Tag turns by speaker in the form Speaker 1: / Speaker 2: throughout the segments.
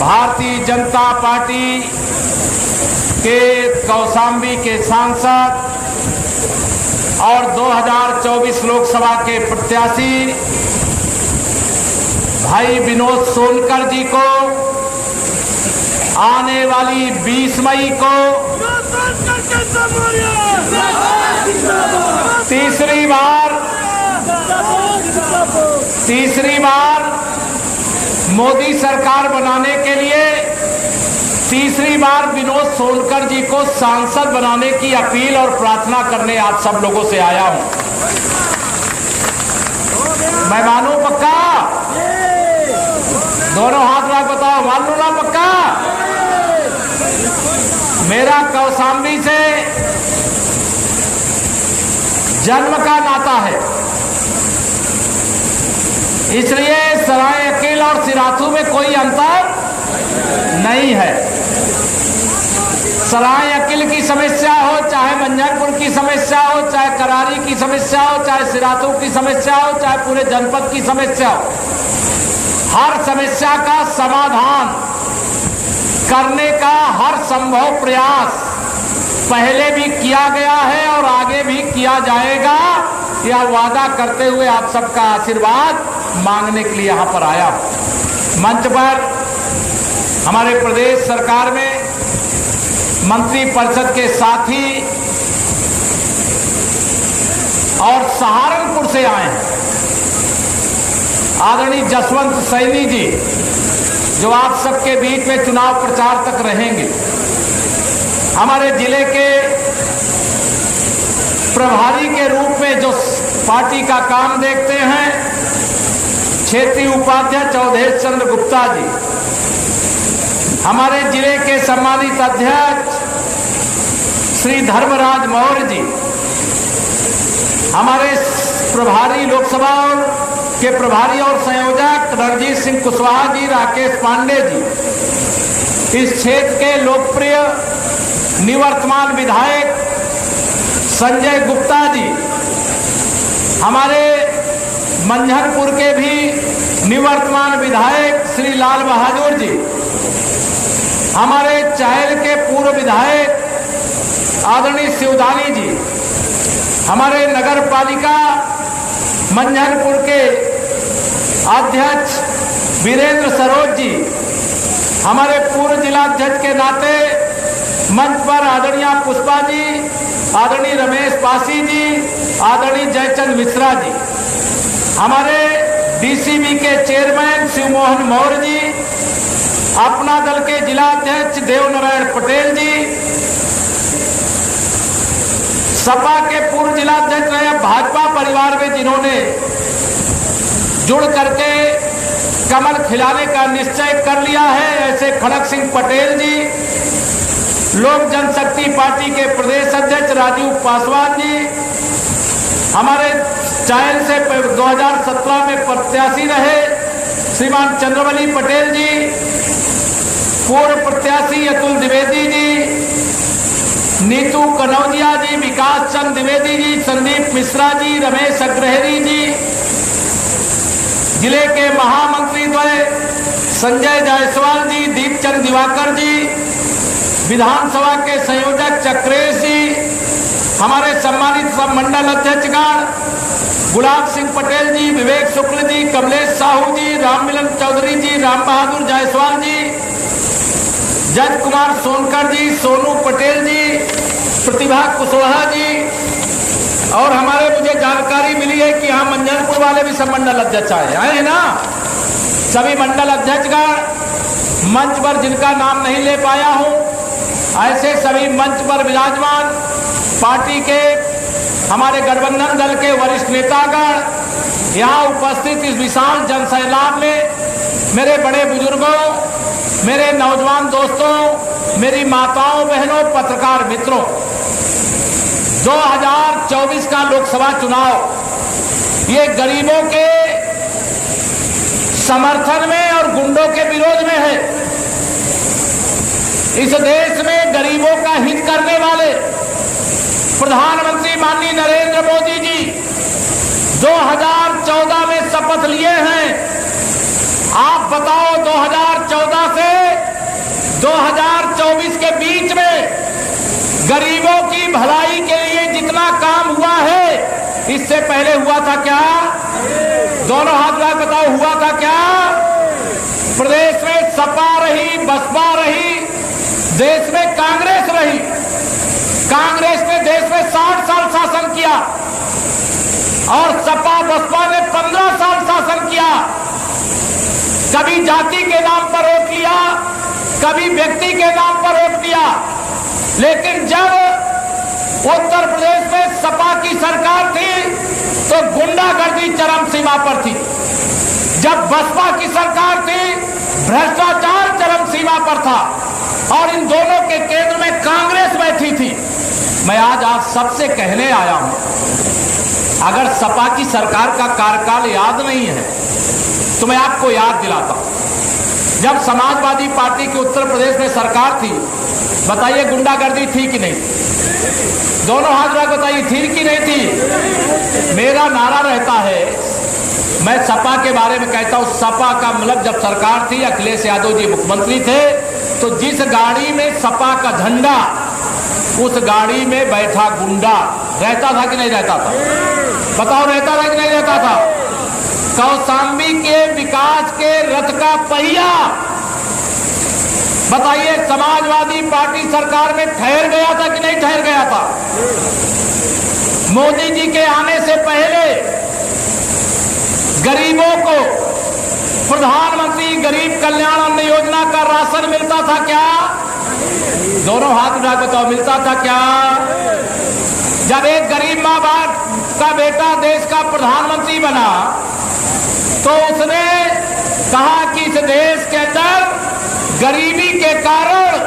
Speaker 1: Bharatiya Janata party के कौशाम्बी के सांसद और 2024 लोकसभा के प्रत्याशी भाई विनोद सोनकर जी को आने वाली 20 मई को तीसरी बार मोदी सरकार बनाने के लिए तीसरी बार विनोद सोनकर जी को सांसद बनाने की अपील और प्रार्थना करने आप सब लोगों से आया हूं। मैं मानूं पक्का? दोनों हाथ रख बताओ, मान लो ना पक्का? मेरा कौशाम्बी से जन्म का नाता है, इसलिए सराय अकील और सिराथू में कोई अंतर नहीं है। सराय अकील की समस्या हो, चाहे मंझनपुर की समस्या हो, चाहे करारी की समस्या हो, चाहे सिराथू की समस्या हो, चाहे पूरे जनपद की समस्या हो, हर समस्या का समाधान करने का हर संभव प्रयास पहले भी किया गया है और आगे भी किया जाएगा। यह वादा करते हुए आप सबका आशीर्वाद मांगने के लिए यहां पर आया। मंच पर हमारे प्रदेश सरकार में मंत्री परिषद के साथी और सहारनपुर से आए हैं आदरणीय जसवंत सैनी जी, जो आप सबके बीच में चुनाव प्रचार तक रहेंगे। हमारे जिले के प्रभारी के रूप में जो पार्टी का काम देखते हैं, क्षेत्रीय उपाध्यक्ष अवधेश चंद्र गुप्ता जी, हमारे जिले के सम्मानित अध्यक्ष श्री धर्मराज मौर्य जी, हमारे प्रभारी लोकसभा के प्रभारी और संयोजक रणजीत सिंह कुशवाहा जी, राकेश पांडे जी, इस क्षेत्र के लोकप्रिय निवर्तमान विधायक संजय गुप्ता जी, हमारे मंझनपुर के भी निवर्तमान विधायक श्री लाल बहादुर जी, हमारे चायल के पूर्व विधायक आदरणीय शिवदानी जी, हमारे नगर पालिका मंझनपुर के अध्यक्ष वीरेंद्र सरोज जी, हमारे पूर्व जिलाध्यक्ष के नाते मंच पर आदरणीय पुष्पा जी, आदरणीय रमेश पासी जी, आदरणीय जयचंद मिश्रा जी, हमारे डीसीबी के चेयरमैन शिवमोहन मौर्य जी, अपना दल के जिलाध्यक्ष देवनारायण पटेल जी, सपा के पूर्व जिलाध्यक्ष रहे भाजपा परिवार में जिन्होंने जुड़ करके कमल खिलाने का निश्चय कर लिया है, ऐसे खड़क सिंह पटेल जी, लोक जनशक्ति पार्टी के प्रदेश अध्यक्ष राजीव पासवान जी, हमारे चायल से 2017 में प्रत्याशी रहे श्रीमान चंद्रवली पटेल जी, पूर्व प्रत्याशी अतुल द्विवेदी जी, नीतू कनौजिया जी, विकास चंद द्विवेदी जी, संदीप मिश्रा जी, रमेश अग्रहरी जी, जिले के महामंत्री द्वय संजय जायसवाल जी, दीपचंद दिवाकर जी, विधानसभा के संयोजक चक्रेश जी, हमारे सम्मानित सब मंडल अध्यक्षगण गुलाब सिंह पटेल जी, विवेक शुक्ल जी, कमलेश साहू जी, राममिलन चौधरी जी, राम बहादुर जायसवाल जी, जज कुमार सोनकर जी, सोनू पटेल जी, प्रतिभा कुशवाहा जी, और हमारे मुझे जानकारी मिली है कि यहाँ मंझनपुर वाले भी सब मंडल अध्यक्ष आए हैं ना। सभी मंडल अध्यक्षगण मंच पर जिनका नाम नहीं ले पाया हूँ, ऐसे सभी मंच पर विराजमान पार्टी के हमारे गठबंधन दल के वरिष्ठ नेतागण यहाँ उपस्थित इस विशाल जनसैलाब में मेरे बड़े बुजुर्गों, मेरे नौजवान दोस्तों, मेरी माताओं बहनों, पत्रकार मित्रों, 2024 का लोकसभा चुनाव ये गरीबों के समर्थन में और गुंडों के विरोध में है। इस देश में गरीबों का हित करने वाले प्रधानमंत्री माननीय नरेंद्र मोदी जी 2014 में शपथ लिए हैं। आप बताओ 2014 से 2024 के बीच में गरीबों की भलाई के लिए जितना काम हुआ है, इससे पहले हुआ था क्या? दोनों हाथ उठा बताओ, हुआ था क्या? प्रदेश में सपा रही, बसपा रही, देश में कांग्रेस रही। कांग्रेस ने देश में 60 साल शासन किया और सपा बसपा ने 15 साल शासन किया। कभी जाति के नाम पर वोट लिया, कभी व्यक्ति के नाम पर वोट लिया, लेकिन जब उत्तर प्रदेश में सपा की सरकार थी तो गुंडागर्दी चरम सीमा पर थी। जब बसपा की सरकार थी, भ्रष्टाचार चरम सीमा पर था और इन दोनों के केंद्र में कांग्रेस बैठी थी। मैं आज आप सबसे कहने आया हूं, अगर सपा की सरकार का कार्यकाल याद नहीं है तो मैं आपको याद दिलाता हूं। जब समाजवादी पार्टी की उत्तर प्रदेश में सरकार थी, बताइए गुंडागर्दी थी कि नहीं? दोनों हाथ रख बताइए, थी कि नहीं थी? मेरा नारा रहता है, मैं सपा के बारे में कहता हूं, सपा का मतलब जब सरकार थी, अखिलेश यादव जी मुख्यमंत्री थे, तो जिस गाड़ी में सपा का झंडा, उस गाड़ी में बैठा गुंडा रहता था कि नहीं रहता था? बताओ, रहता था कि नहीं रहता था? कौशाम्बी के विकास के रथ का पहिया, बताइए समाजवादी पार्टी सरकार में ठहर गया था कि नहीं ठहर गया था? मोदी जी के आने से पहले गरीबों को प्रधानमंत्री गरीब कल्याण अन्न योजना का राशन मिलता था क्या? दोनों हाथ उठा बताओ, मिलता था क्या? जब एक गरीब माँ बाप का बेटा देश का प्रधानमंत्री बना तो उसने कहा कि इस देश के अंदर गरीबी के कारण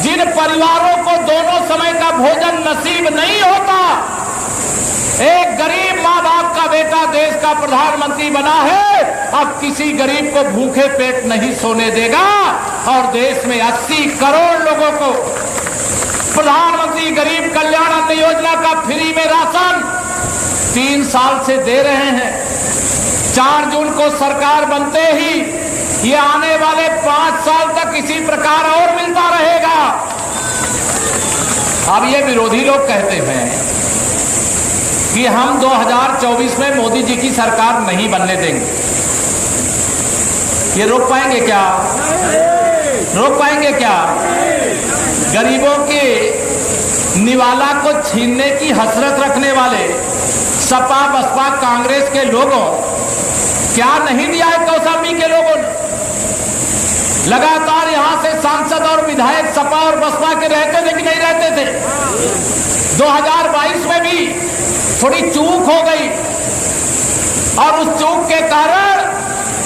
Speaker 1: जिन परिवारों को दोनों समय का भोजन नसीब नहीं होता, एक गरीब माँ बाप का बेटा देश का प्रधानमंत्री बना है, अब किसी गरीब को भूखे पेट नहीं सोने देगा और देश में 80 करोड़ लोगों को प्रधानमंत्री गरीब कल्याण अन्न योजना का फ्री में राशन 3 साल से दे रहे हैं। 4 जून को सरकार बनते ही ये आने वाले 5 साल तक इसी प्रकार और मिलता रहेगा। अब ये विरोधी लोग कहते हैं कि हम 2024 में मोदी जी की सरकार नहीं बनने देंगे। ये रोक पाएंगे क्या? रोक पाएंगे क्या? गरीबों के निवाला को छीनने की हसरत रखने वाले सपा बसपा कांग्रेस के लोगों क्या नहीं दिया है कौशाम्बी के लोगों ने? लगातार यहां से सांसद और विधायक सपा और बसपा के रहते थे कि नहीं रहते थे? 2022 में भी थोड़ी चूक हो गई और उस चूक के कारण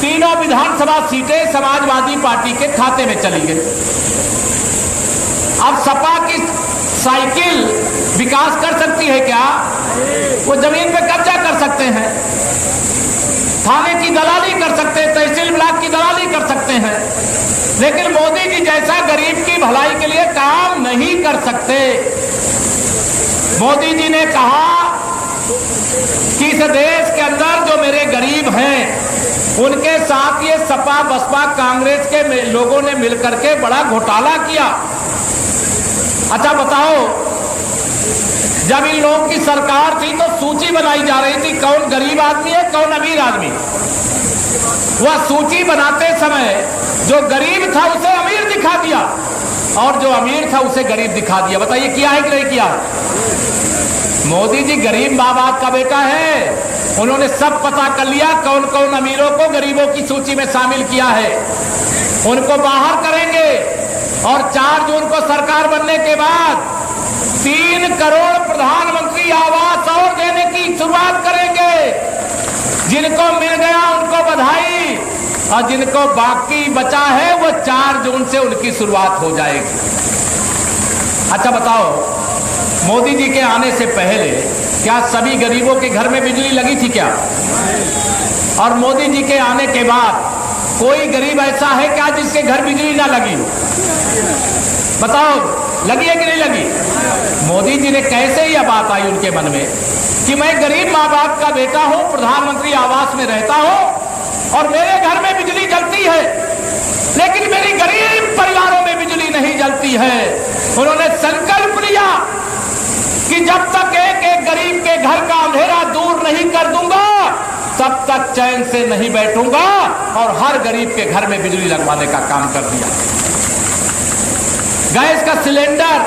Speaker 1: तीनों विधानसभा सीटें समाजवादी पार्टी के खाते में चली गई। अब सपा की साइकिल विकास कर सकती है क्या? वो जमीन पे कब्जा कर सकते हैं, थाने की दलाली कर सकते हैं, तहसील ब्लॉक की दलाली कर सकते हैं, लेकिन मोदी जी जैसा गरीब की भलाई के लिए काम नहीं कर सकते। मोदी जी ने कहा कि इस देश के अंदर जो मेरे गरीब हैं उनके साथ ये सपा बसपा कांग्रेस के लोगों ने मिलकर के बड़ा घोटाला किया। अच्छा बताओ, जब इन लोगों की सरकार थी तो सूची बनाई जा रही थी कौन गरीब आदमी है कौन अमीर आदमी। वह सूची बनाते समय जो गरीब था उसे अमीर दिखा दिया और जो अमीर था उसे गरीब दिखा दिया। बताइए किया है कि नहीं किया? मोदी जी गरीब माँ बाप का बेटा है, उन्होंने सब पता कर लिया कौन कौन अमीरों को गरीबों की सूची में शामिल किया है, उनको बाहर करेंगे और 4 जून को सरकार बनने के बाद 3 करोड़ प्रधानमंत्री आवास और देने की शुरुआत करेंगे। जिनको मिल गया उनको बधाई और जिनको बाकी बचा है वो 4 जून से उनकी शुरुआत हो जाएगी। अच्छा बताओ, मोदी जी के आने से पहले क्या सभी गरीबों के घर में बिजली लगी थी क्या? और मोदी जी के आने के बाद कोई गरीब ऐसा है क्या जिसके घर बिजली ना लगी? बताओ, लगी है कि नहीं लगी? मोदी जी ने कैसे यह बात आई उनके मन में कि मैं गरीब माँ बाप का बेटा हूं, प्रधानमंत्री आवास में रहता हूं और मेरे घर में बिजली जलती है, लेकिन मेरी गरीब परिवारों में बिजली करती है। उन्होंने संकल्प लिया कि जब तक एक एक गरीब के घर का अंधेरा दूर नहीं कर दूंगा तब तक चैन से नहीं बैठूंगा, और हर गरीब के घर में बिजली लगवाने का काम कर दिया। गैस का सिलेंडर,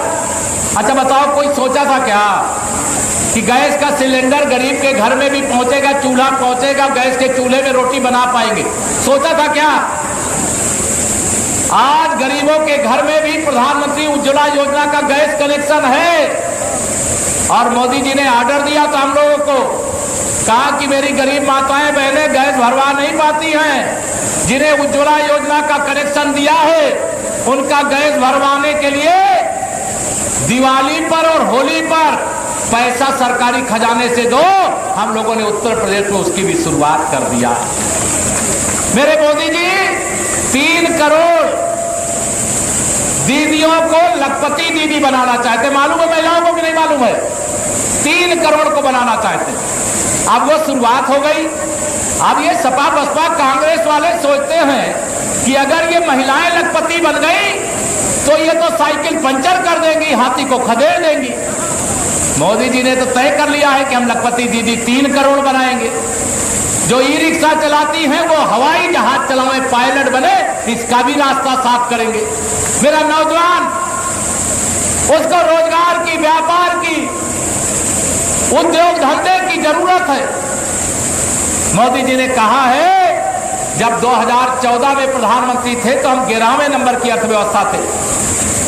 Speaker 1: अच्छा बताओ कोई सोचा था क्या कि गैस का सिलेंडर गरीब के घर में भी पहुंचेगा, चूल्हा पहुंचेगा, गैस के चूल्हे में रोटी बना पाएंगे? सोचा था क्या? आज गरीबों के घर में भी प्रधानमंत्री उज्ज्वला योजना का गैस कनेक्शन है, और मोदी जी ने ऑर्डर दिया तो हम लोगों को कहा कि मेरी गरीब माताएं बहनें गैस भरवा नहीं पाती हैं, जिन्हें उज्ज्वला योजना का कनेक्शन दिया है उनका गैस भरवाने के लिए दिवाली पर और होली पर पैसा सरकारी खजाने से दो। हम लोगों ने उत्तर प्रदेश में उसकी भी शुरुआत कर दिया। मेरे मोदी जी 3 करोड़ दीदियों को लखपति दीदी बनाना चाहते, मालूम है महिलाओं को कि नहीं मालूम है? 3 करोड़ को बनाना चाहते। अब वो शुरुआत हो गई। अब ये सपा बसपा कांग्रेस वाले सोचते हैं कि अगर ये महिलाएं लखपति बन गई तो ये तो साइकिल पंचर कर देंगी, हाथी को खदेड़ देंगी। मोदी जी ने तो तय कर लिया है कि हम लखपति दीदी 3 करोड़ बनाएंगे। जो ई रिक्शा चलाती हैं वो हवाई जहाज चलावे, पायलट बने, इसका भी रास्ता साफ करेंगे। मेरा नौजवान, उसको रोजगार की, व्यापार की, उद्योग धंधे की जरूरत है। मोदी जी ने कहा है, जब 2014 में प्रधानमंत्री थे तो हम 11वें नंबर की अर्थव्यवस्था थे,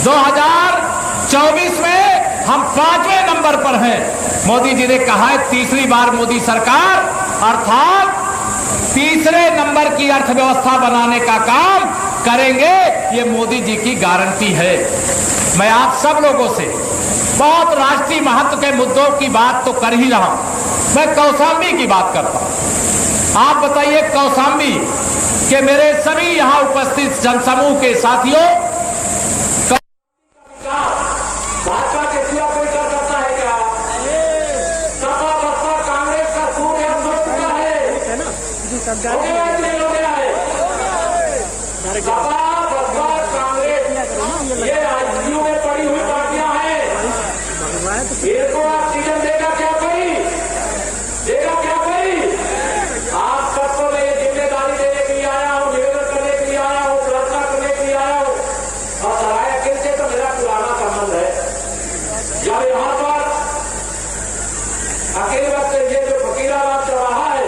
Speaker 1: 2024 में हम 5वें नंबर पर हैं। मोदी जी ने कहा है तीसरी बार मोदी सरकार, अर्थात तीसरे नंबर की अर्थव्यवस्था बनाने का काम करेंगे। ये मोदी जी की गारंटी है। मैं आप सब लोगों से बहुत राष्ट्रीय महत्व के मुद्दों की बात तो कर ही रहा हूं। मैं कौशाम्बी की बात करता हूं। आप बताइए कौशाम्बी के मेरे सभी यहां उपस्थित जनसमूह के साथियों, भाजपा के सिवा कोई कर सकता है क्या? सपा बसपा कांग्रेस का सूर्य हो गया है। सपा बसपा कांग्रेस ये आईसीयू में पड़ी हुई पार्टियां हैं। इनको ऑक्सीजन देगा क्या कोई? देगा क्या कोई? आप सबको मैं ये जिम्मेदारी देने के लिए आया हूँ, निवेदन करने के लिए आया हूँ, प्रार्थना करने के लिए आया हूँ। और सराय अकेले से तो मेरा पुराना संबंध है। जब यहाँ पर अकेले वक्त ये जो फकीराबाद चौराहा है,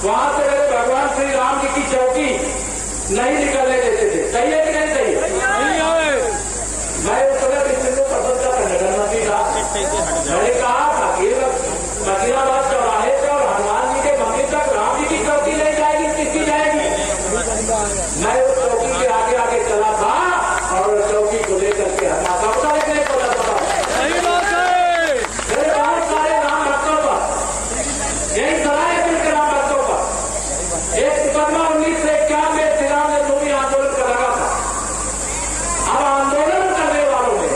Speaker 1: वहां से मेरे भगवान श्री राम जी की चौकी नहीं निकलने देते थे। सही है कि नहीं सही? मैं उस समय हिंदू पसंद का प्रधानमंत्री था। मैंने कहा फकीराबाद चौराहे से और हनुमान जी के मंदिर तक राम जी की चौकी नहीं जाएगी, किसकी जाएगी? मैं उस चौकी के आगे आगे चला था और उस चौकी को लेकर के हटा था। पता नहीं नहीं पता मेरे बहुत सारे राम भक्तों पर, यही सराय के राम भक्तों पर एक मुकदमा 1951 में श्री राम जन्मभूमि आंदोलन का लगा था। अब आंदोलन करने वालों में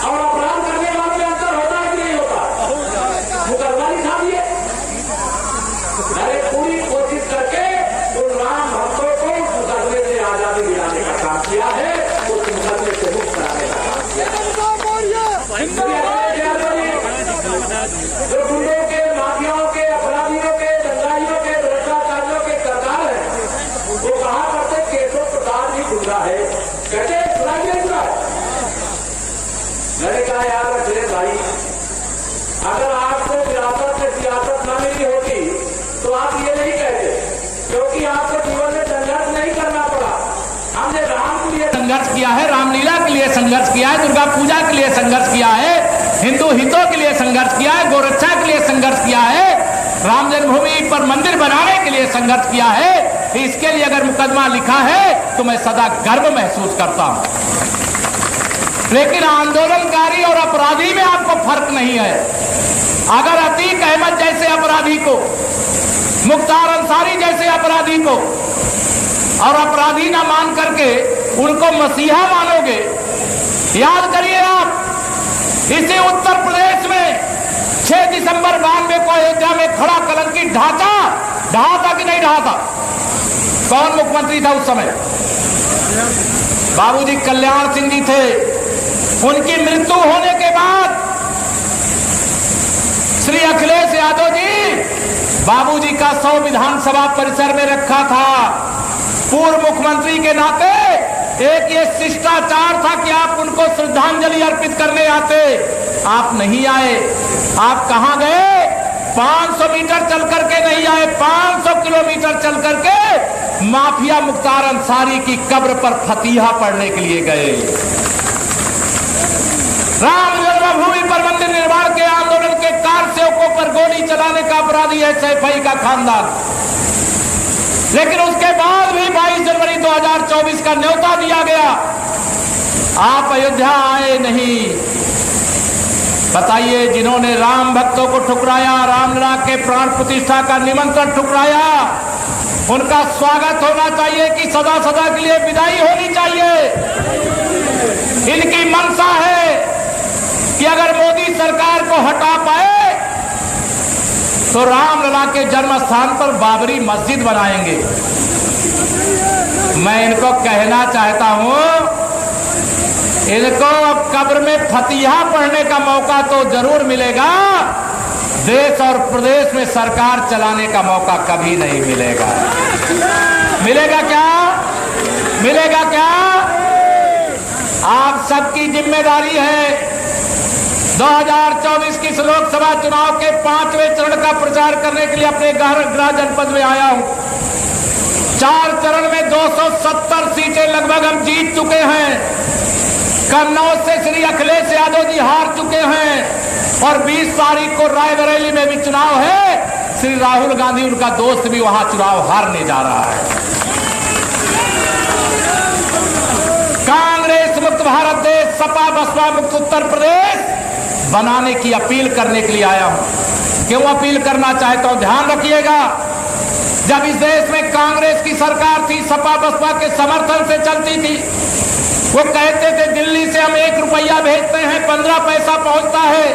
Speaker 1: और अपराध करने वालों में अंतर होता है कि नहीं होता? मुकदमा नहीं था दिए। मैंने पूरी कोशिश करके उन राम भक्तों को उस मुकदमे से आजादी दिलाने का काम किया है, उस मुकदमे से मुक्त कराने का काम किया है। जो गुंडों के, माफियाओं के, अपराधियों के, दंगाइयों के, भ्रष्टाचारियों के सरकार है, वो कहा करते केशव प्रसाद जी गुंडा है, कहते सुनाइए गुंडा है। मैंने कहा यार अखिलेश भाई, अगर आपको विरासत से सियासत न मिली होती तो आप ये नहीं कहते, क्योंकि आपको जीवन में संघर्ष नहीं करना पड़ा। हमने राम के लिए संघर्ष किया है, रामलीला के लिए संघर्ष किया है, दुर्गा पूजा के लिए संघर्ष किया है, हिंदू हितों के लिए संघर्ष किया है, गोरक्षा के लिए संघर्ष किया है, राम जन्मभूमि पर मंदिर बनाने के लिए संघर्ष किया है। इसके लिए अगर मुकदमा लिखा है तो मैं सदा गर्व महसूस करता हूं। लेकिन आंदोलनकारी और अपराधी में आपको फर्क नहीं है। अगर अतीक अहमद जैसे अपराधी को, मुख्तार अंसारी जैसे अपराधी को और अपराधी ना मान करके उनको मसीहा मानोगे, याद करिए आप, इसी उत्तर प्रदेश में 6 दिसंबर 92 को अयोध्या में खड़ा कलंकी ढांचा, ढहा था कि नहीं ढहा था? कौन मुख्यमंत्री था उस समय? बाबूजी कल्याण सिंह जी थे। उनकी मृत्यु होने के बाद श्री अखिलेश यादव जी बाबूजी का शव विधानसभा परिसर में रखा था। पूर्व मुख्यमंत्री के नाते एक ये शिष्टाचार था कि आप उनको श्रद्धांजलि अर्पित करने आते, आप नहीं आए। आप कहां गए? 500 मीटर चल करके नहीं आए, 500 किलोमीटर चल करके माफिया मुख्तार अंसारी की कब्र पर फतीहा पढ़ने के लिए गए। राम जन्मभूमि पर मंदिर निर्माण के आंदोलन के कारसेवकों पर गोली चलाने का अपराधी है सैफई का खानदान। लेकिन उसके बाद भी 22 जनवरी 2024 का न्योता दिया गया, आप अयोध्या आए नहीं। बताइए, जिन्होंने राम भक्तों को ठुकराया, रामलला के प्राण प्रतिष्ठा का निमंत्रण ठुकराया, उनका स्वागत होना चाहिए कि सदा सदा के लिए विदाई होनी चाहिए। इनकी मंशा है कि अगर मोदी सरकार को हटा पाए तो रामलला के जन्म स्थान पर बाबरी मस्जिद बनाएंगे। मैं इनको कहना चाहता हूं, इनको अब कब्र में फतीहा पढ़ने का मौका तो जरूर मिलेगा, देश और प्रदेश में सरकार चलाने का मौका कभी नहीं मिलेगा। मिलेगा क्या? मिलेगा क्या? आप सबकी जिम्मेदारी है। 2024 की लोकसभा चुनाव के 5वें चरण का प्रचार करने के लिए अपने गृह जनपद में आया हूं। 4 चरण में 270 सीटें लगभग हम जीत चुके हैं। कन्नौज से श्री अखिलेश यादव जी हार चुके हैं और 20 तारीख को रायबरेली में भी चुनाव है। श्री राहुल गांधी, उनका दोस्त, भी वहां चुनाव हारने जा रहा है। कांग्रेस मुक्त भारत देश, सपा बसपा मुक्त उत्तर प्रदेश बनाने की अपील करने के लिए आया हूं। क्यों अपील करना चाहता हूं, ध्यान रखिएगा। जब इस देश में कांग्रेस की सरकार थी, सपा बसपा के समर्थन से चलती थी, वो कहते थे दिल्ली से हम 1 रुपया भेजते हैं, 15 पैसा पहुंचता है।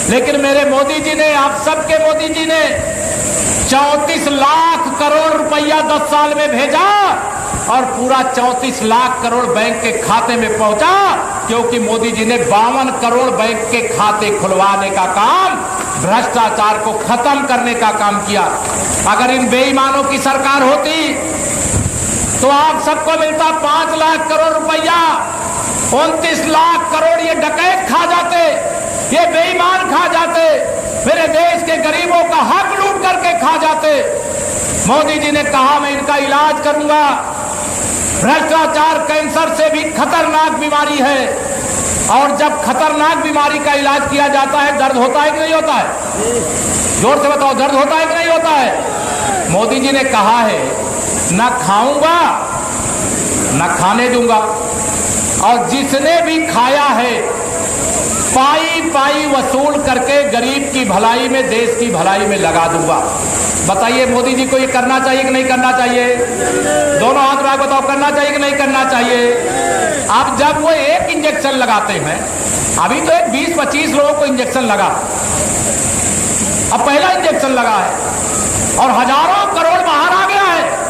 Speaker 1: लेकिन मेरे मोदी जी ने, आप सबके मोदी जी ने 34 लाख करोड़ रुपया 10 साल में भेजा और पूरा 34 लाख करोड़ बैंक के खाते में पहुंचा, क्योंकि मोदी जी ने 52 करोड़ बैंक के खाते खुलवाने का काम, भ्रष्टाचार को खत्म करने का काम किया। अगर इन बेईमानों की सरकार होती तो आप सबको मिलता 5 लाख करोड़ रुपया, 29 लाख करोड़ ये डकैत खा जाते, ये बेईमान खा जाते, मेरे देश के गरीबों का हक लूट करके खा जाते। मोदी जी ने कहा मैं इनका इलाज करूंगा। भ्रष्टाचार कैंसर से भी खतरनाक बीमारी है, और जब खतरनाक बीमारी का इलाज किया जाता है, दर्द होता है कि नहीं होता है? जोर से बताओ, दर्द होता है कि नहीं होता है? मोदी जी ने कहा है न खाऊंगा न खाने दूंगा, और जिसने भी खाया है पाई पाई वसूल करके गरीब की भलाई में, देश की भलाई में लगा दूंगा। बताइए, मोदी जी को ये करना चाहिए कि नहीं करना चाहिए? दोनों हाथ उठा बताओ, करना चाहिए कि नहीं करना चाहिए? अब जब वो एक इंजेक्शन लगाते हैं, अभी तो एक 20-25 लोगों को इंजेक्शन लगा, अब पहला इंजेक्शन लगा है और हजारों करोड़ बाहर आ गया है।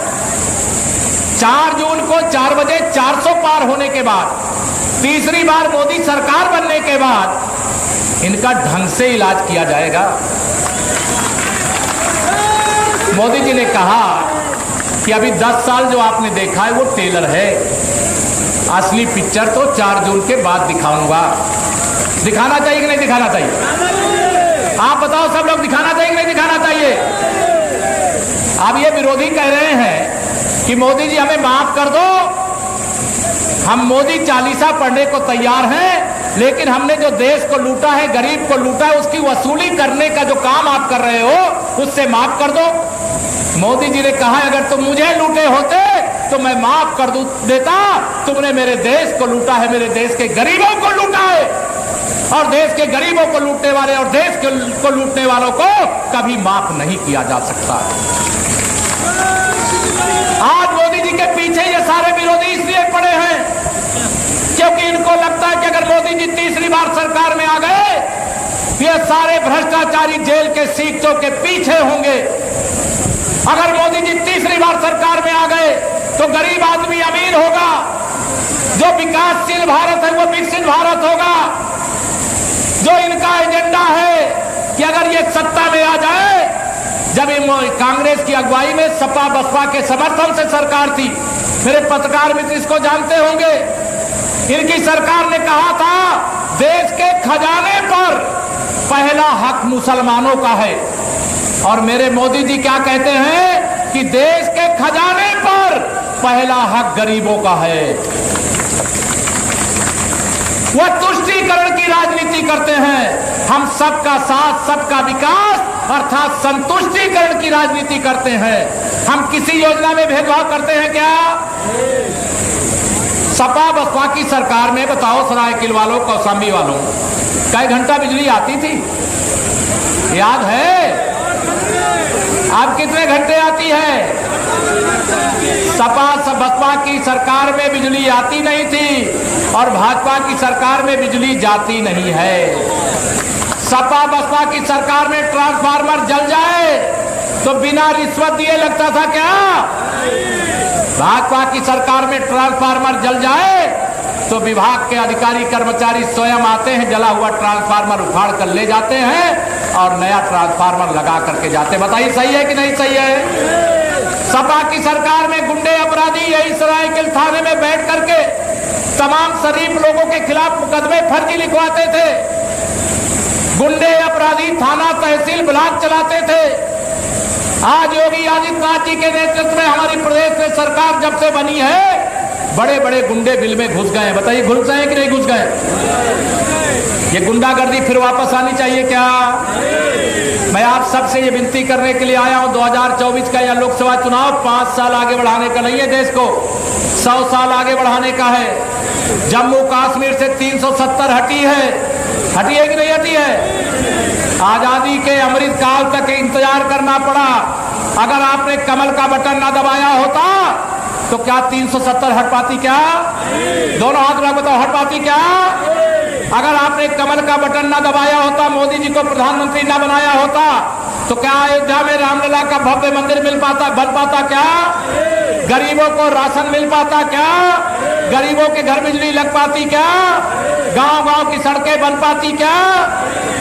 Speaker 1: 4 जून को 4 बजे 400 पार होने के बाद, तीसरी बार मोदी सरकार बनने के बाद इनका ढंग से इलाज किया जाएगा। मोदी जी ने कहा कि अभी 10 साल जो आपने देखा है वो टेलर है, असली पिक्चर तो 4 जून के बाद दिखाऊंगा। दिखाना चाहिए कि नहीं दिखाना चाहिए? आप बताओ सब लोग, दिखाना चाहिए कि नहीं दिखाना चाहिए? अब ये विरोधी कह रहे हैं कि मोदी जी हमें माफ कर दो, हम मोदी चालीसा पढ़ने को तैयार हैं, लेकिन हमने जो देश को लूटा है, गरीब को लूटा है, उसकी वसूली करने का जो काम आप कर रहे हो उससे माफ कर दो। मोदी जी ने कहा अगर तुम मुझे लूटे होते तो मैं माफ कर देता, तुमने मेरे देश को लूटा है, मेरे देश के गरीबों को लूटा है, और देश के गरीबों को लूटने वाले और देश को लूटने वालों को कभी माफ नहीं किया जा सकता। आज मोदी जी के पीछे ये सारे विरोधी इसलिए पड़े हैं क्योंकि इनको लगता है कि अगर मोदी जी तीसरी बार सरकार में आ गए, ये सारे भ्रष्टाचारी जेल के सीटों के पीछे होंगे। अगर मोदी जी तीसरी बार सरकार में आ गए तो गरीब आदमी अमीर होगा, जो विकासशील भारत है वो विकसित भारत होगा। जो इनका एजेंडा है कि अगर ये सत्ता में आ जाए, जब कांग्रेस की अगुवाई में सपा बसपा के समर्थन से सरकार थी, मेरे पत्रकार मित्र इसको जानते होंगे, इनकी सरकार ने कहा था देश के खजाने पर पहला हक मुसलमानों का है, और मेरे मोदी जी क्या कहते हैं कि देश के खजाने पर पहला हक गरीबों का है। वह तुष्टीकरण की राजनीति करते हैं, हम सबका साथ सबका विकास अर्थात संतुष्टीकरण की राजनीति करते हैं। हम किसी योजना में भेदभाव करते हैं क्या? सपा बसपा की सरकार में बताओ, सरायकेला वालों, कौशाम्बी वालों, कई घंटा बिजली आती थी? याद है? अब कितने घंटे आती है? सपा बसपा की सरकार में बिजली आती नहीं थी और भाजपा की सरकार में बिजली जाती नहीं है। सपा बसपा की सरकार में ट्रांसफार्मर जल जाए तो बिना रिश्वत दिए लगता था क्या? भाजपा की सरकार में ट्रांसफार्मर जल जाए तो विभाग के अधिकारी कर्मचारी स्वयं आते हैं, जला हुआ ट्रांसफार्मर उखाड़ कर ले जाते हैं और नया ट्रांसफार्मर लगा करके जाते। बताइए सही है कि नहीं सही है? सपा की सरकार में गुंडे अपराधी यही सरायकेला थाने में बैठ करके तमाम शरीफ लोगों के खिलाफ मुकदमे फर्जी लिखवाते थे। गुंडे अपराधी थाना तहसील ब्लॉक चलाते थे। आज योगी आदित्यनाथ जी के नेतृत्व में हमारी प्रदेश में सरकार जब से बनी है, बड़े बड़े गुंडे बिल में घुस गए हैं। बताइए घुस गए कि नहीं घुस गए? ये गुंडागर्दी फिर वापस आनी चाहिए क्या? मैं आप सबसे ये विनती करने के लिए आया हूं, 2024 का यह लोकसभा चुनाव 5 साल आगे बढ़ाने का नहीं है, देश को 100 साल आगे बढ़ाने का है। जम्मू कश्मीर से 370 हटी है कि नहीं हटी है? आजादी के अमृत काल तक इंतजार करना पड़ा। अगर आपने कमल का बटन ना दबाया होता तो क्या 370 हट पाती क्या? दोनों हाथ में बताओ, हट पाती क्या? अगर आपने कमल का बटन ना दबाया होता, मोदी जी को प्रधानमंत्री ना बनाया होता, तो क्या अयोध्या में रामलला का भव्य मंदिर बन पाता क्या? गरीबों को राशन मिल पाता क्या? गरीबों के घर बिजली लग पाती क्या? गांव-गांव की सड़कें बन पाती क्या?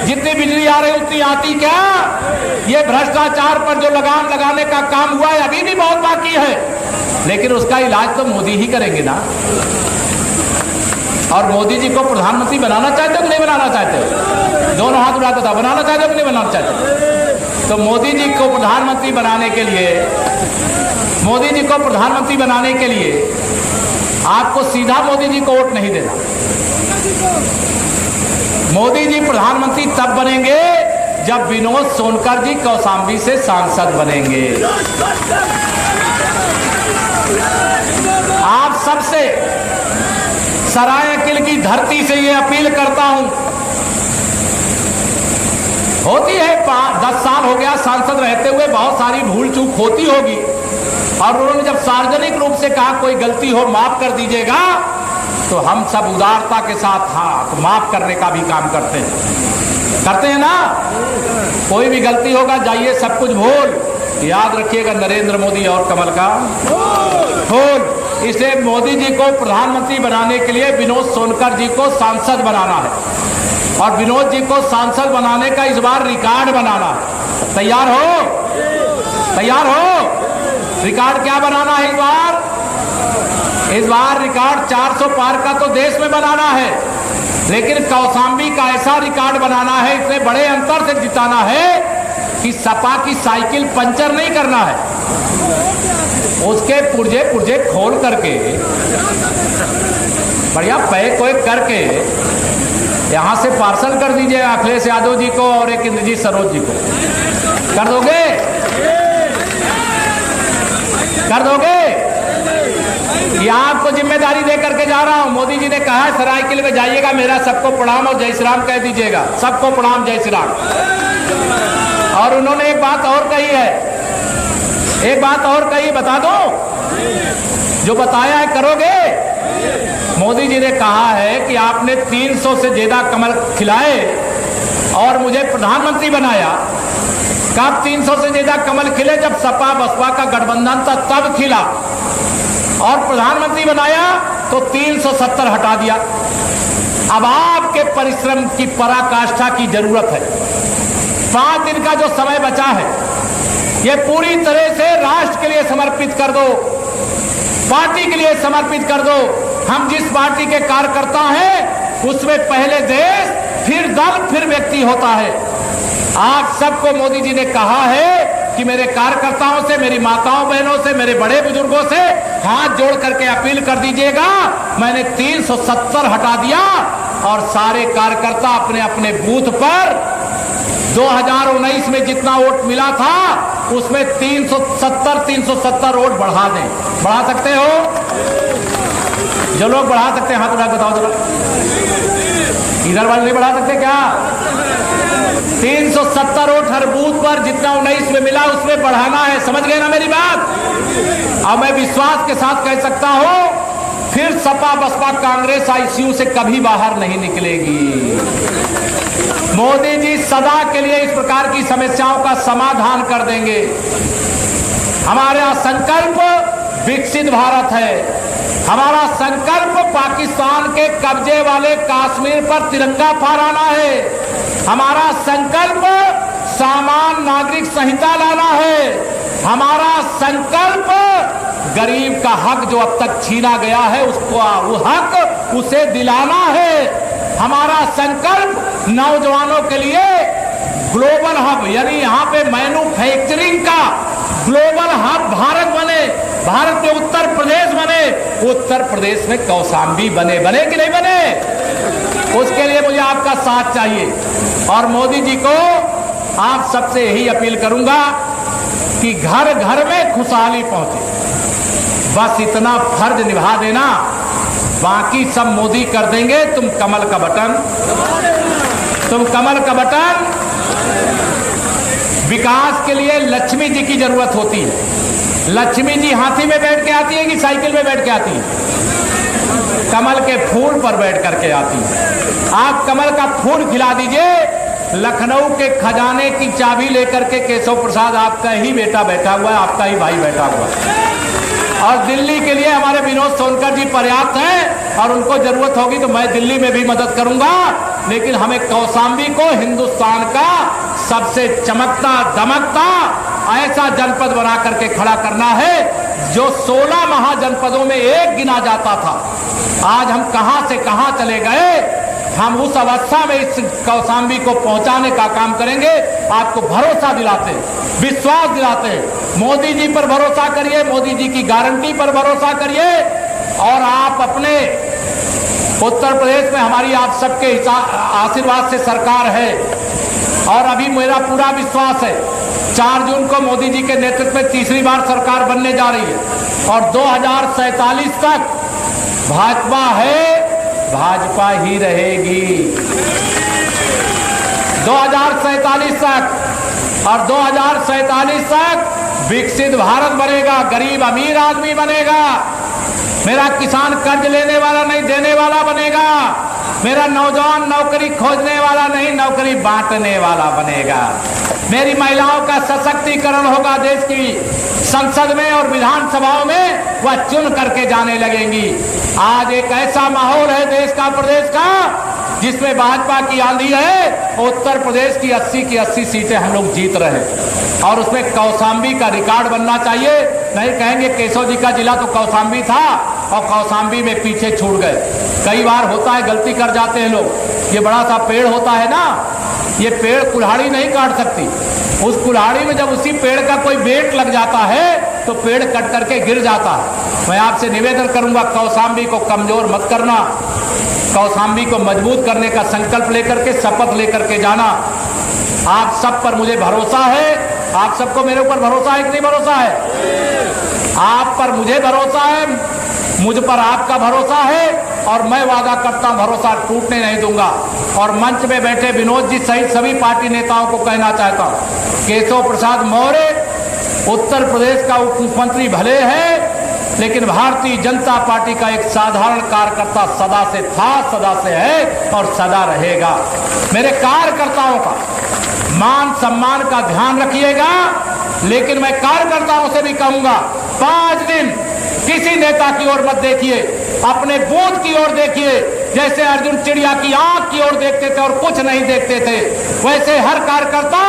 Speaker 1: जितनी बिजली आ रही उतनी आती क्या? ये भ्रष्टाचार पर जो लगाम लगाने का काम हुआ है अभी भी बहुत बाकी है, लेकिन उसका इलाज तो मोदी ही करेंगे ना। और मोदी जी को प्रधानमंत्री बनाना चाहते हो कि नहीं बनाना चाहते हो? दोनों हाथ उठा बताओ, बनाना चाहते हो कि नहीं बनाना चाहते? तो मोदी जी को प्रधानमंत्री बनाने के लिए, मोदी जी को प्रधानमंत्री बनाने के लिए आपको सीधा मोदी जी को वोट नहीं देना। मोदी जी प्रधानमंत्री तब बनेंगे जब विनोद सोनकर जी कौशाम्बी से सांसद बनेंगे। आप सबसे सरायकेला की धरती से ये अपील करता हूं, होती है 10 साल हो गया सांसद रहते हुए, बहुत सारी भूल चूक होती होगी, और उन्होंने जब सार्वजनिक रूप से कहा कोई गलती हो माफ कर दीजिएगा, तो हम सब उदारता के साथ हाँ माफ करने का भी काम करते हैं ना। कोई भी गलती होगा जाइए सब कुछ भूल, याद रखिएगा नरेंद्र मोदी और कमल का फूल। इसलिए मोदी जी को प्रधानमंत्री बनाने के लिए विनोद सोनकर जी को सांसद बनाना है, और विनोद जी को सांसद बनाने का इस बार रिकॉर्ड बनाना है। तैयार हो? तैयार हो? रिकॉर्ड क्या बनाना है इस बार? इस बार रिकॉर्ड 400 पार का तो देश में बनाना है, लेकिन कौशाम्बी का ऐसा रिकॉर्ड बनाना है, इतने बड़े अंतर से जिताना है कि सपा की साइकिल पंचर नहीं करना है, उसके पुर्जे पुर्जे खोल करके बढ़िया पैक वैक करके यहां से पार्सल कर दीजिए अखिलेश यादव जी को और एक इंद्रजीत सरोज जी को। कर दोगे? कर दोगे? ये आपको जिम्मेदारी दे करके जा रहा हूं। मोदी जी ने कहा है सरायकेला में जाइएगा, मेरा सबको प्रणाम और जय श्री राम कह दीजिएगा। सबको प्रणाम, जय श्री राम। और उन्होंने एक बात और कही है, एक बात और कही, बता दो जो बताया है करोगे। मोदी जी ने कहा है कि आपने 300 से ज्यादा कमल खिलाए और मुझे प्रधानमंत्री बनाया। कब 300 से ज्यादा कमल खिले? जब सपा बसपा का गठबंधन था तब खिला। और प्रधानमंत्री बनाया तो 370 हटा दिया। अब आपके परिश्रम की पराकाष्ठा की जरूरत है। 5 दिन का जो समय बचा है ये पूरी तरह से राष्ट्र के लिए समर्पित कर दो, पार्टी के लिए समर्पित कर दो। हम जिस पार्टी के कार्यकर्ता हैं उसमें पहले देश, फिर दल, फिर व्यक्ति होता है। आप सबको मोदी जी ने कहा है कि मेरे कार्यकर्ताओं से, मेरी माताओं बहनों से, मेरे बड़े बुजुर्गों से हाथ जोड़ करके अपील कर दीजिएगा। मैंने 370 हटा दिया और सारे कार्यकर्ता अपने अपने बूथ पर 2019 में जितना वोट मिला था उसमें 370 वोट बढ़ा दें। बढ़ा सकते हो? जो लोग बढ़ा सकते हैं हाथ उठा के बताओ जरा। इधर वाले नहीं बढ़ा सकते क्या? 370 वोट हर बूथ पर जितना 19 में मिला उसमें बढ़ाना है। समझ गए ना मेरी बात? अब मैं विश्वास के साथ कह सकता हूं फिर सपा बसपा कांग्रेस आईसीयू से कभी बाहर नहीं निकलेगी। मोदी जी सदा के लिए इस प्रकार की समस्याओं का समाधान कर देंगे। हमारा संकल्प विकसित भारत है। हमारा संकल्प पाकिस्तान के कब्जे वाले कश्मीर पर तिरंगा फहराना है। हमारा संकल्प सामान्य नागरिक संहिता लाना है। हमारा संकल्प गरीब का हक जो अब तक छीना गया है उसको वो हक उसे दिलाना है। हमारा संकल्प नौजवानों के लिए ग्लोबल हब यानी यहाँ पे मैन्युफैक्चरिंग का ग्लोबल हब भारत बने। भारत में उत्तर प्रदेश बने। उत्तर प्रदेश में कौशाम्बी बने। बने कि नहीं बने? उसके लिए मुझे आपका साथ चाहिए। और मोदी जी को आप सबसे यही अपील करूंगा कि घर घर में खुशहाली पहुंचे। बस इतना फर्ज निभा देना, बाकी सब मोदी कर देंगे। तुम कमल का बटन विकास के लिए लक्ष्मी जी की जरूरत होती है। लक्ष्मी जी हाथी में बैठ के आती है कि साइकिल में बैठ के आती है? कमल के फूल पर बैठ करके आती है। आप कमल का फूल खिला दीजिए। लखनऊ के खजाने की चाबी लेकर के केशव प्रसाद आपका ही बेटा बैठा हुआ है, आपका ही भाई बैठा हुआ है। और दिल्ली के लिए हमारे विनोद सोनकर जी पर्याप्त हैं और उनको जरूरत होगी तो मैं दिल्ली में भी मदद करूंगा। लेकिन हमें कौशाम्बी को हिंदुस्तान का सबसे चमकता दमकता ऐसा जनपद बना करके खड़ा करना है जो 16 महाजनपदों में एक गिना जाता था। आज हम कहां से कहां चले गए। हम उस अवस्था में इस कौशाम्बी को पहुंचाने का काम करेंगे। आपको भरोसा दिलाते, विश्वास दिलाते, मोदी जी पर भरोसा करिए, मोदी जी की गारंटी पर भरोसा करिए। और आप अपने उत्तर प्रदेश में हमारी आप सबके आशीर्वाद से सरकार है और अभी मेरा पूरा विश्वास है 4 जून को मोदी जी के नेतृत्व में तीसरी बार सरकार बनने जा रही है और 2047 तक भाजपा है, भाजपा ही रहेगी। 2047 तक और 2047 तक विकसित भारत बनेगा, गरीब अमीर आदमी बनेगा। मेरा किसान कर्ज लेने वाला नहीं देने वाला बनेगा। मेरा नौजवान नौकरी खोजने वाला नहीं नौकरी बांटने वाला बनेगा। मेरी महिलाओं का सशक्तिकरण होगा। देश की संसद में और विधानसभाओं में वह चुन करके जाने लगेंगी। आज एक ऐसा माहौल है देश का, प्रदेश का, जिसमें भाजपा की आंधी है। उत्तर प्रदेश की 80 सीटें हम लोग जीत रहे हैं और उसमें कौशाम्बी का रिकॉर्ड बनना चाहिए। नहीं कहेंगे केशव जी का जिला तो कौशाम्बी था और कौशाम्बी में पीछे छूट गए। कई बार होता है, गलती कर जाते हैं लोग। ये बड़ा सा पेड़ होता है ना, ये पेड़ कुल्हाड़ी नहीं काट सकती। उस कुल्हाड़ी में जब उसी पेड़ का कोई बेट लग जाता है तो पेड़ कट करके गिर जाता है। मैं आपसे निवेदन करूंगा कौशाम्बी को कमजोर मत करना। कौशाम्बी को मजबूत करने का संकल्प लेकर के, शपथ लेकर के जाना। आप सब पर मुझे भरोसा है। आप सबको मेरे ऊपर भरोसा है कि नहीं भरोसा है? आप पर मुझे भरोसा है, मुझ पर आपका भरोसा है और मैं वादा करता हूं भरोसा टूटने नहीं दूंगा। और मंच में बैठे विनोद जी सहित सभी पार्टी नेताओं को कहना चाहता हूं, केशव प्रसाद मौर्य उत्तर प्रदेश का उप मुख्यमंत्री भले है लेकिन भारतीय जनता पार्टी का एक साधारण कार्यकर्ता सदा से था, सदा से है और सदा रहेगा। मेरे कार्यकर्ताओं का मान सम्मान का ध्यान रखिएगा। लेकिन मैं कार्यकर्ताओं से भी कहूंगा 5 दिन किसी नेता की ओर मत देखिए अपने बूथ की ओर देखिए। जैसे अर्जुन चिड़िया की आंख की ओर देखते थे और कुछ नहीं देखते थे, वैसे हर कार्यकर्ता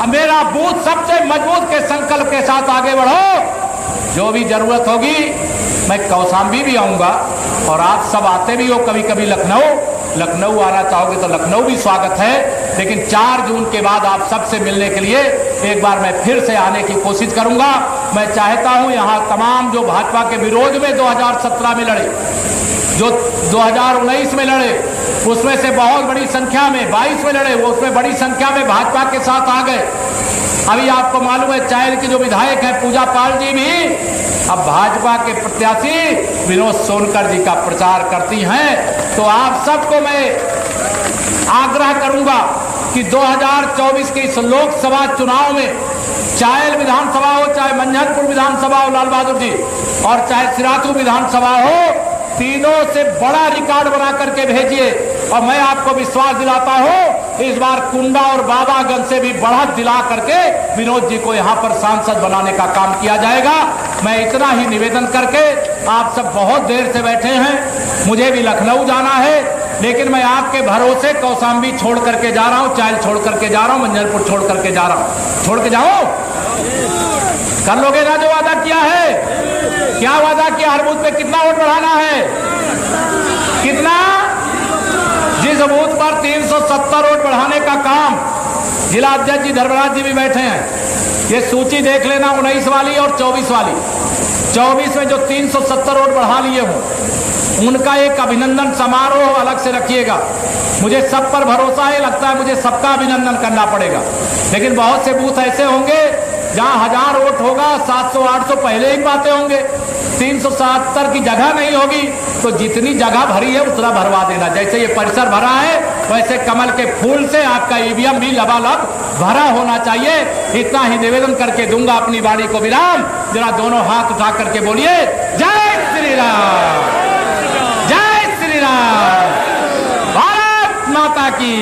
Speaker 1: मेरा बूथ सबसे मजबूत के संकल्प के साथ आगे बढ़ो। जो भी जरूरत होगी, मैं कौशाम्बी भी आऊंगा और आप सब आते भी हो कभी कभी लखनऊ आना चाहोगे तो लखनऊ भी स्वागत है। लेकिन 4 जून के बाद आप सबसे मिलने के लिए एक बार मैं फिर से आने की कोशिश करूंगा। मैं चाहता हूं यहाँ तमाम जो भाजपा के विरोध में 2017 में लड़े, जो 2019 में लड़े, उसमें से बहुत बड़ी संख्या में 22 में लड़े, वो उसमें बड़ी संख्या में भाजपा के साथ आ गए। अभी आपको मालूम है चायल की जो विधायक है पूजा पाल जी भी अब भाजपा के प्रत्याशी विनोद सोनकर जी का प्रचार करती हैं। तो आप सबको मैं आग्रह करूंगा कि 2024 के इस लोकसभा चुनाव में चायल विधानसभा हो, चाहे मंझनपुर विधानसभा हो लाल बहादुर जी, और चाहे सिराथू विधानसभा हो, तीनों से बड़ा रिकॉर्ड बना करके भेजिए। और मैं आपको विश्वास दिलाता हूं इस बार कुंडा और बाबागंज से भी बड़ा दिला करके विनोद जी को यहां पर सांसद बनाने का काम किया जाएगा। मैं इतना ही निवेदन करके, आप सब बहुत देर से बैठे हैं, मुझे भी लखनऊ जाना है, लेकिन मैं आपके भरोसे कौशाम्बी छोड़ करके जा रहा हूं, चायल छोड़ करके जा रहा हूं, मंझनपुर छोड़ करके जा रहा हूं। छोड़ के जाओ, कर लोगे ना जो वादा किया है? क्या वादा किया? हर बूथ पे कितना वोट बढ़ाना है? कितना? जिस बूथ पर 370 वोट बढ़ाने का काम, जिला अध्यक्ष जी धर्मराज जी भी बैठे हैं, ये सूची देख लेना 19 वाली और 24 वाली। 24 में जो 370 वोट बढ़ा लिए हों, उनका एक अभिनंदन समारोह अलग से रखिएगा। मुझे सब पर भरोसा है, लगता है मुझे सबका अभिनंदन करना पड़ेगा। लेकिन बहुत से बूथ ऐसे होंगे जहां 1000 वोट होगा, 700-800 पहले ही बातें होंगे, 370 की जगह नहीं होगी, तो जितनी जगह भरी है उतना भरवा देना। जैसे ये परिसर भरा है, वैसे कमल के फूल से आपका ईवीएम भी लबालब भरा होना चाहिए। इतना ही निवेदन करके दूंगा अपनी वाणी को विराम। जरा दोनों हाथ उठा करके बोलिए जय श्री राम, जय श्री राम, भारत माता की।